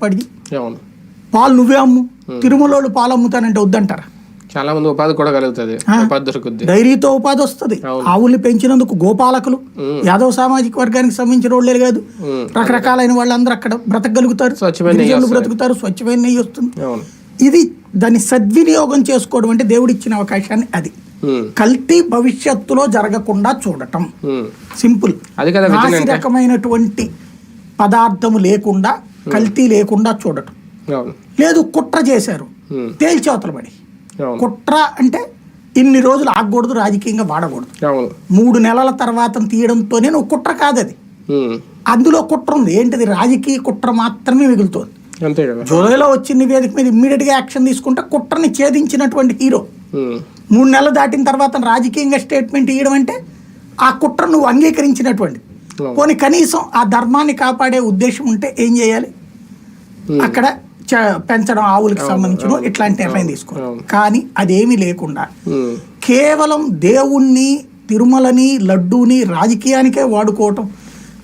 పడి పాలు నువ్వే అమ్ము, తిరుమలలో పాలు అమ్ముతానంటే వద్దంటారా? చాలా మంది ఉపాధి కూడా కలుగుతుంది, డైరీతో ఉపాధి వస్తుంది. ఆవుల్ని పెంచినందుకు గోపాలకులు యాదవ సామాజిక వర్గానికి సంబంధించిన వాళ్ళే కాదు, రకరకాలైన వాళ్ళందరూ అక్కడ బ్రతకగలుగుతారు, బ్రతుకుతారు, స్వచ్ఛమైన నెయ్యి వస్తుంది. ఇది దాన్ని సద్వినియోగం చేసుకోవడం అంటే దేవుడిచ్చిన అవకాశాన్ని. అది కల్తీ భవిష్యత్తులో జరగకుండా చూడటం, సింపుల్. నాసి రకమైనటువంటి పదార్థము లేకుండా, కల్తీ లేకుండా చూడటం. లేదు కుట్ర చేశారు, తేల్చేవతల పడి. కుట్ర అంటే ఇన్ని రోజులు ఆగకూడదు, రాజకీయంగా వాడకూడదు. 3 నెలల తర్వాత తీయడంతోనే నువ్వు కుట్ర కాదు. అది అందులో కుట్ర ఉంది. ఏంటిది? రాజకీయ కుట్ర మాత్రమే మిగులుతోంది. జూలైలో వచ్చిన నివేదిక మీద ఇమ్మీడియట్ గా యాక్షన్ తీసుకుంటే కుట్రని ఛేదించినటువంటి హీరో 3 నెలలు దాటిన తర్వాత రాజకీయంగా స్టేట్మెంట్ ఇవ్వడం అంటే ఆ కుట్ర నువ్వు అంగీకరించినటువంటి. పోనీ కనీసం ఆ ధర్మాన్ని కాపాడే ఉద్దేశం ఉంటే ఏం చేయాలి? అక్కడ పెంచడం, ఆవులకు సంబంధించిన ఇట్లాంటి నిర్ణయం తీసుకోవాలి. కానీ అదేమీ లేకుండా కేవలం దేవుణ్ణి, తిరుమలని, లడ్డూని రాజకీయానికే వాడుకోవటం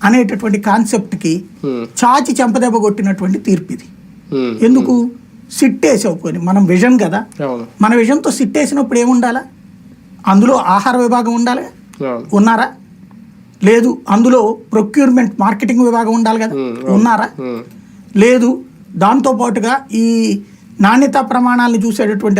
అనేటటువంటి కాన్సెప్ట్ కి చాచి చెంపదెబ్బ కొట్టినటువంటి తీర్పు ఇది. ఎందుకు? సిట్టేసావు. పోని మనం విజన్ కదా, మన విజన్తో సిట్టేసినప్పుడు ఏముండాలా? అందులో ఆహార విభాగం ఉండాలి, ఉన్నారా? లేదు. అందులో ప్రొక్యూర్మెంట్, మార్కెటింగ్ విభాగం ఉండాలి కదా, ఉన్నారా? లేదు. దాంతో పాటుగా ఈ నాణ్యతా ప్రమాణాలను చూసేటటువంటి